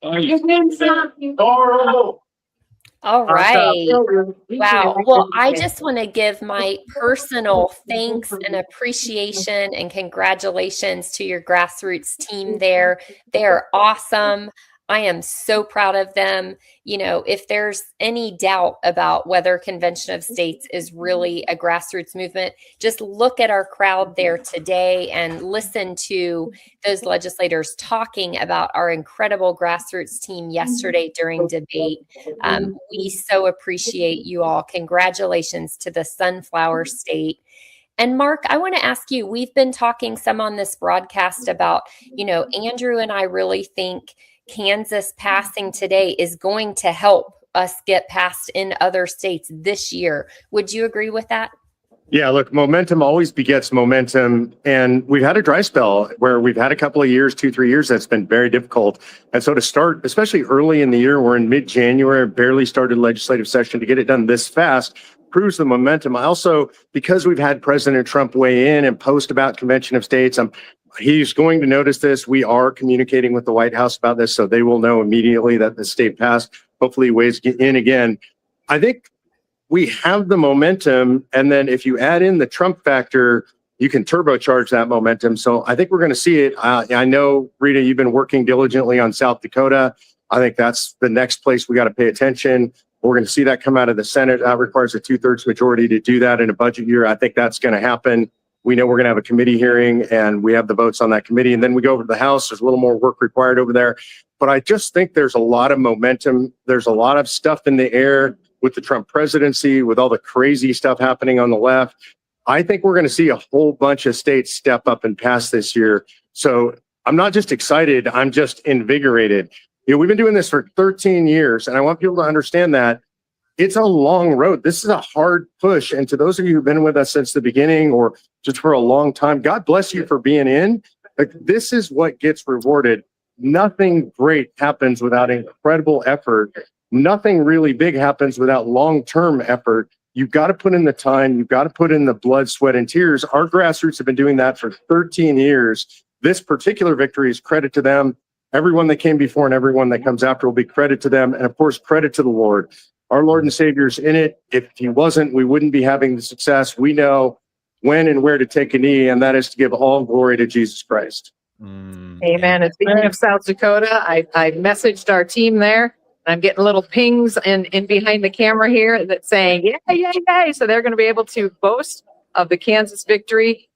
Your name's not. All right. Wow. Well, I just want to give my personal thanks and appreciation and congratulations to your grassroots team there. They are awesome. I am so proud of them. If there's any doubt about whether Convention of States is really a grassroots movement, just look at our crowd there today and listen to those legislators talking about our incredible grassroots team yesterday during debate. We so appreciate you all. Congratulations to the Sunflower State. And Mark, I want to ask you, we've been talking some on this broadcast about, Andrew and I really think Kansas passing today is going to help us get passed in other states this year. Would you agree with that? Yeah, look, momentum always begets momentum. And we've had a dry spell where we've had a couple of years, 2-3 years, that's been very difficult. And so to start, especially early in the year, we're in mid-January, barely started legislative session, to get it done this fast proves the momentum. I also, because we've had President Trump weigh in and post about Convention of States, he's going to notice this. We are communicating with the White House about this, so they will know immediately that the state passed. Hopefully weighs in again. I think we have the momentum, and then if you add in the Trump factor, you can turbocharge that momentum. So I think we're going to see it. I know, Rita, you've been working diligently on South Dakota. I think that's the next place we got to pay attention. We're going to see that come out of the Senate. That requires a 2/3 majority to do that in a budget year. I think that's going to happen. We know we're going to have a committee hearing, and we have the votes on that committee. And then we go over to the House. There's a little more work required over there. but I just think there's a lot of momentum. There's a lot of stuff in the air with the Trump presidency, with all the crazy stuff happening on the left. I think we're going to see a whole bunch of states step up and pass this year. So I'm not just excited, I'm just invigorated. We've been doing this for 13 years, and I want people to understand that it's a long road. This is a hard push. And to those of you who've been with us since the beginning or just for a long time, God bless you for being in. Like, this is what gets rewarded. Nothing great happens without incredible effort. Nothing really big happens without long-term effort. You've got to put in the time. You've got to put in the blood, sweat, and tears. Our grassroots have been doing that for 13 years. This particular victory is credit to them. Everyone that came before and everyone that comes after will be credit to them. And of course, credit to the Lord. Our Lord and Savior's in it. If he wasn't, we wouldn't be having the success. We know when and where to take a knee, and that is to give all glory to Jesus Christ. Amen. And speaking of South Dakota, I messaged our team there. I'm getting little pings in behind the camera here that's saying, yay, yay, yay. So they're going to be able to boast of the Kansas victory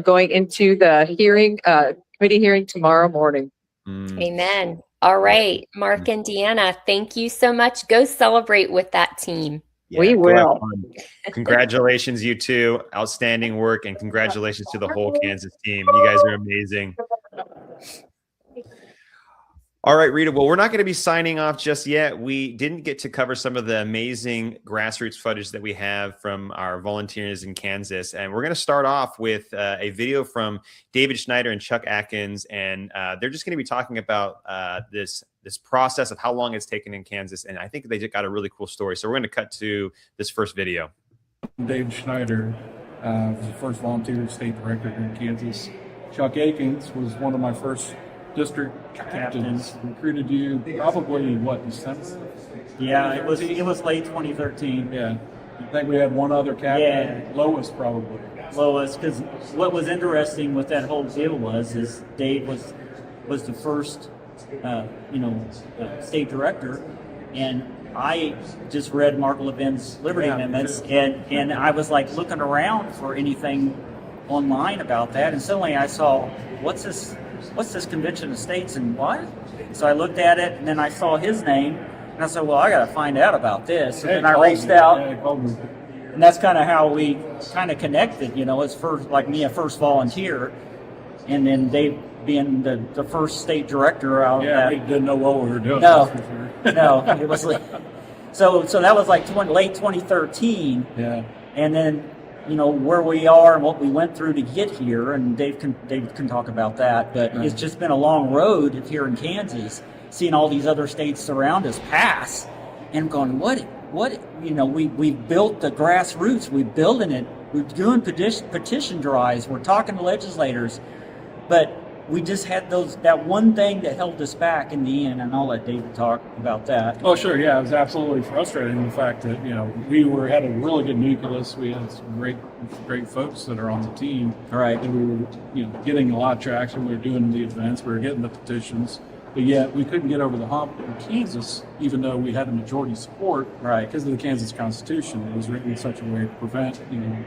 going into the hearing, committee hearing tomorrow morning. Amen. All right, Mark and Deanna, thank you so much. Go celebrate with that team. Yeah, we will. Congratulations, you two. Outstanding work, and congratulations to the whole Kansas team. You guys are amazing. All right, Rita. Well, we're not going to be signing off just yet. We didn't get to cover some of the amazing grassroots footage that we have from our volunteers in Kansas. And we're going to start off with a video from David Schneider and Chuck Atkins. And they're just going to be talking about this process of how long it's taken in Kansas. And I think they just got a really cool story. So we're going to cut to this first video. David Schneider was the first volunteer state director in Kansas. Chuck Atkins was one of my first district captains. Recruited you probably December? Yeah, it was late 2013. Yeah, I think we had one other captain. Yeah. Lois probably. Lois, because what was interesting with that whole deal is Dave was the first state director, and I just read Mark Levin's Liberty Amendments, and I was like looking around for anything online about that, and suddenly I saw what's this convention of states and what? So I looked at it, and then I saw his name, and I said, well, I got to find out about this. And then I reached out, and that's kind of how we kind of connected, as first, like me, a first volunteer, and then Dave being the first state director out of that. We didn't know what we were doing. No, it was like, so that was like late 2013. Yeah. And then, where we are and what we went through to get here, and Dave can talk about that, but It's just been a long road here in Kansas, seeing all these other states around us pass, and going, what, we built the grassroots, we're building it, we're doing petition drives, we're talking to legislators, but we just had that one thing that held us back in the end, and I'll let David talk about that. Oh, sure. Yeah, it was absolutely frustrating, the fact that, we had a really good nucleus. We had some great folks that are on the team. Right. And we were, getting a lot of traction. We were doing the events. We were getting the petitions. But yet we couldn't get over the hump in Kansas, even though we had a majority support. Right. Because of the Kansas Constitution. It was written in such a way to prevent,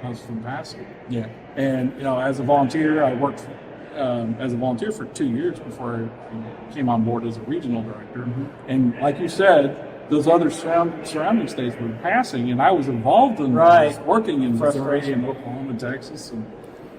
us from passing. Yeah. And, as a volunteer, I worked as a volunteer for 2 years before I came on board as a regional director. Mm-hmm. And like you said, those other surrounding states were passing, and I was involved in those, working in Missouri and Oklahoma and Texas and,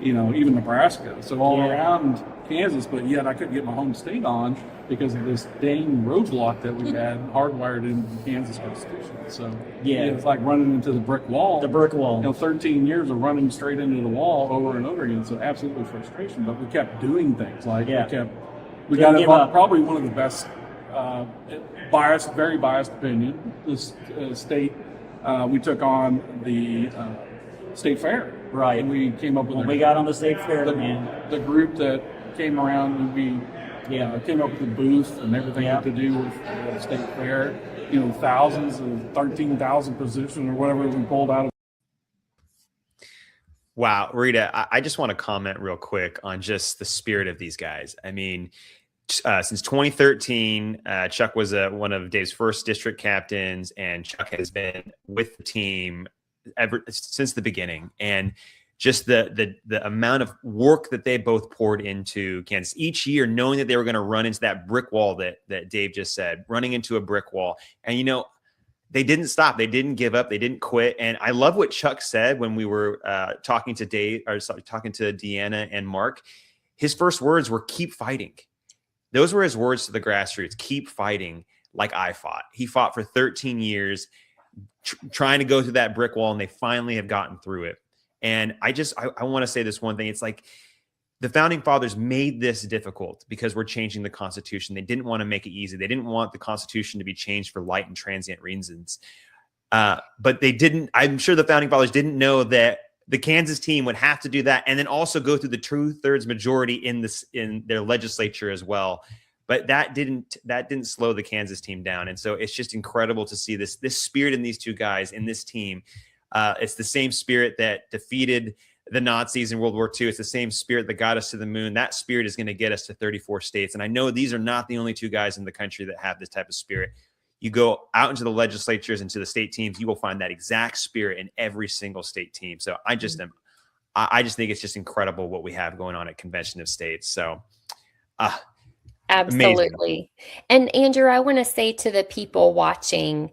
even Nebraska. So all around Kansas, but yet I couldn't get my home state on because of this dang roadblock that we had hardwired into the Kansas Constitution. So it's like running into the brick wall. The brick wall. 13 years of running straight into the wall over and over again. So absolutely frustration, but we kept doing things. We got involved, probably one of the best, very biased opinion. This state, we took on the state fair. Right. And we came up with we got on the state fair, the group that came around, and we came up with the booth and everything had to do with the state fair. Thousands of 13,000 positions or whatever we pulled out of. Wow, Rita, I just want to comment real quick on just the spirit of these guys. I mean, since 2013, Chuck was one of Dave's first district captains, and Chuck has been with the team ever since the beginning. And just the amount of work that they both poured into Kansas each year, knowing that they were going to run into that brick wall that Dave just said, running into a brick wall. And, they didn't stop. They didn't give up. They didn't quit. And I love what Chuck said when we were talking to Deanna and Mark. His first words were, keep fighting. Those were his words to the grassroots. Keep fighting like I fought. He fought for 13 years trying to go through that brick wall, and they finally have gotten through it. And I want to say this one thing. It's like the founding fathers made this difficult because we're changing the Constitution. They didn't want to make it easy. They didn't want the Constitution to be changed for light and transient reasons. But they didn't, I'm sure the founding fathers didn't know that the Kansas team would have to do that and then also go through the 2/3 majority in their legislature as well. But that didn't slow the Kansas team down. And so it's just incredible to see this spirit in these two guys, in this team. It's the same spirit that defeated the Nazis in World War II. It's the same spirit that got us to the moon. That spirit is going to get us to 34 states. And I know these are not the only two guys in the country that have this type of spirit. You go out into the legislatures and to the state teams, you will find that exact spirit in every single state team. So I just think it's just incredible what we have going on at Convention of States. So absolutely. Amazing. And Andrew, I want to say to the people watching,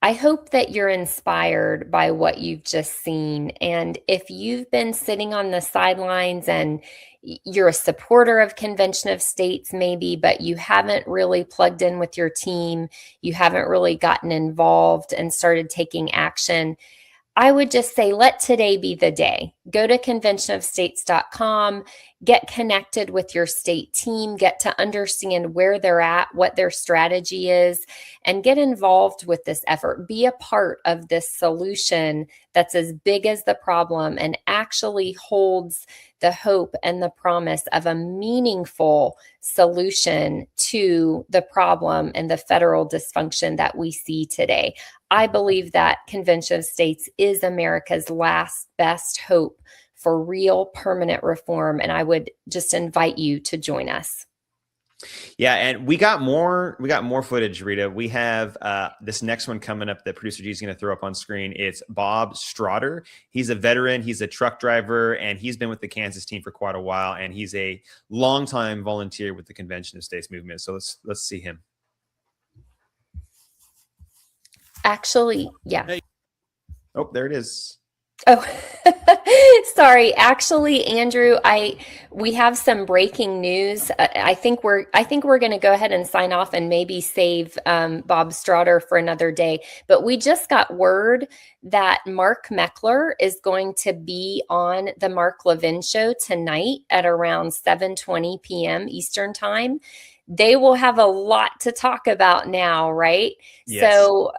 I hope that you're inspired by what you've just seen. And if you've been sitting on the sidelines and you're a supporter of Convention of States maybe, but you haven't really plugged in with your team, you haven't really gotten involved and started taking action, I would just say, let today be the day. Go to conventionofstates.com, get connected with your state team, get to understand where they're at, what their strategy is, and get involved with this effort. Be a part of this solution that's as big as the problem and actually holds the hope and the promise of a meaningful solution to the problem and the federal dysfunction that we see today. I believe that Convention of States is America's last best hope for real permanent reform. And I would just invite you to join us. Yeah, and we got more footage, Rita. We have this next one coming up that producer G is going to throw up on screen. It's Bob Strotter. He's a veteran. He's a truck driver, and he's been with the Kansas team for quite a while. And he's a longtime volunteer with the Convention of States movement. So let's see him. Actually, yeah. Hey. Oh, there it is. Oh, sorry. Actually, Andrew, we have some breaking news. I think we're going to go ahead and sign off and maybe save Bob Strotter for another day. But we just got word that Mark Meckler is going to be on the Mark Levin show tonight at around 7:20 p.m. Eastern time. They will have a lot to talk about now, right? Yes. So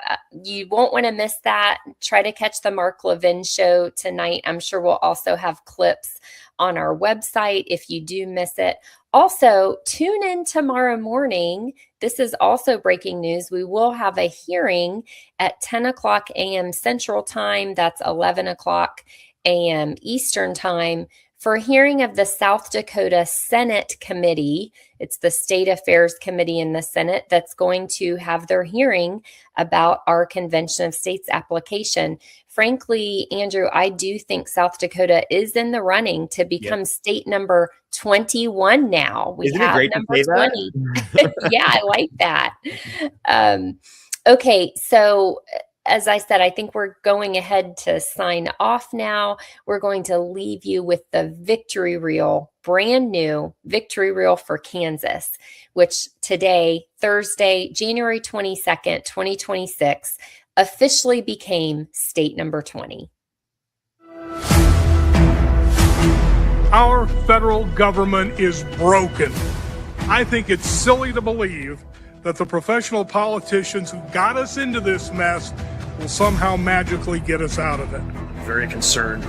you won't want to miss that. Try to catch the Mark Levin show tonight. I'm sure we'll also have clips on our website if you do miss it. Also, tune in tomorrow morning. This is also breaking news. We will have a hearing at 10 o'clock a.m. Central Time. That's 11 o'clock a.m. Eastern Time for a hearing of the South Dakota Senate Committee. It's the State Affairs Committee in the Senate that's going to have their hearing about our Convention of States application. Frankly, Andrew, I do think South Dakota is in the running to become state number 21 now. Isn't it great number to say 20. Yeah, I like that. Okay, so as I said, I think we're going ahead to sign off now. We're going to leave you with the victory reel, brand new victory reel for Kansas, which today, Thursday, January 22nd, 2026, officially became state number 20. Our federal government is broken. I think it's silly to believe that the professional politicians who got us into this mess will somehow magically get us out of it. Very concerned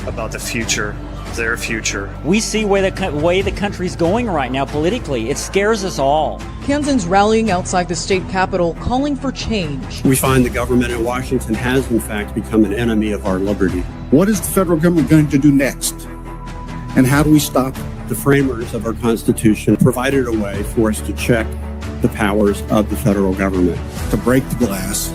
about the future, their future. We see where the way the country's going right now politically. It scares us all. Kansans rallying outside the state capitol, calling for change. We find the government in Washington has, in fact, become an enemy of our liberty. What is the federal government going to do next? And how do we stop? The framers of our Constitution provided a way for us to check the powers of the federal government, to break the glass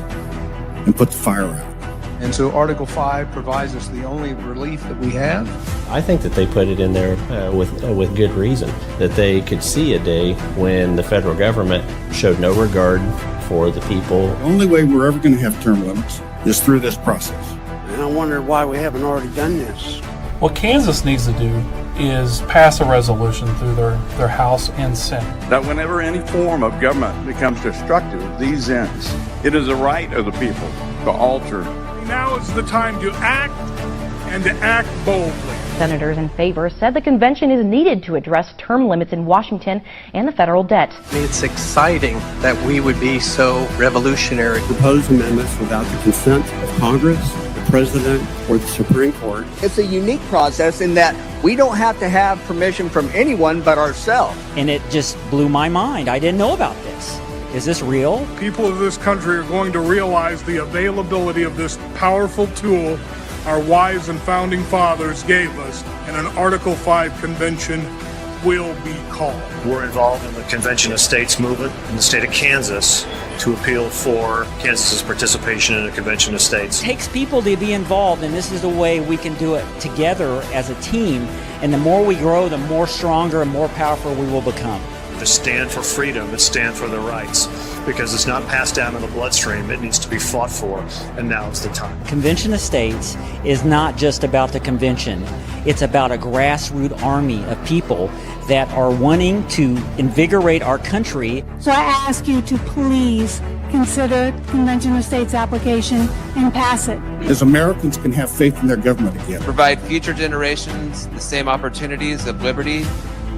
and put the fire out. And so Article 5 provides us the only relief that we have. I think that they put it in there with good reason, that they could see a day when the federal government showed no regard for the people. The only way we're ever going to have term limits is through this process. And I wonder why we haven't already done this. What Kansas needs to do is pass a resolution through their House and Senate. That whenever any form of government becomes destructive of these ends, it is the right of the people to alter. Now is the time to act and to act boldly. Senators in favor said the convention is needed to address term limits in Washington and the federal debt. It's exciting that we would be so revolutionary. Propose amendments without the consent of Congress, the President, or the Supreme Court. It's a unique process in that we don't have to have permission from anyone but ourselves. And it just blew my mind. I didn't know about this. Is this real? People of this country are going to realize the availability of this powerful tool our wise and founding fathers gave us, and an Article 5 convention will be called. We're involved in the Convention of States movement in the state of Kansas to appeal for Kansas's participation in a Convention of States. It takes people to be involved, and this is the way we can do it together as a team. And the more we grow, the more stronger and more powerful we will become. To stand for freedom, to stand for their rights, because it's not passed down in the bloodstream. It needs to be fought for, and now is the time. Convention of States is not just about the convention. It's about a grassroots army of people that are wanting to invigorate our country. So I ask you to please consider Convention of States application and pass it. As Americans can have faith in their government again. Provide future generations the same opportunities of liberty,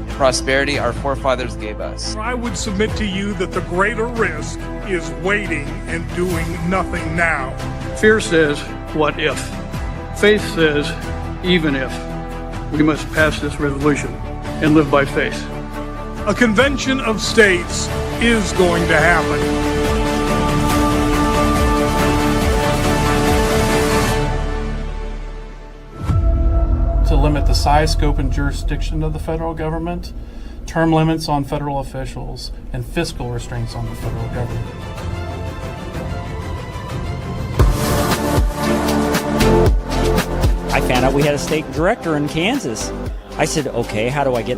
prosperity our forefathers gave us. I would submit to you that the greater risk is waiting and doing nothing now. Fear says, what if? Faith says, even if. We must pass this resolution and live by faith. A convention of states is going to happen. To limit the size, scope, and jurisdiction of the federal government, term limits on federal officials, and fiscal restraints on the federal government. I found out we had a state director in Kansas. I said, okay, how do I get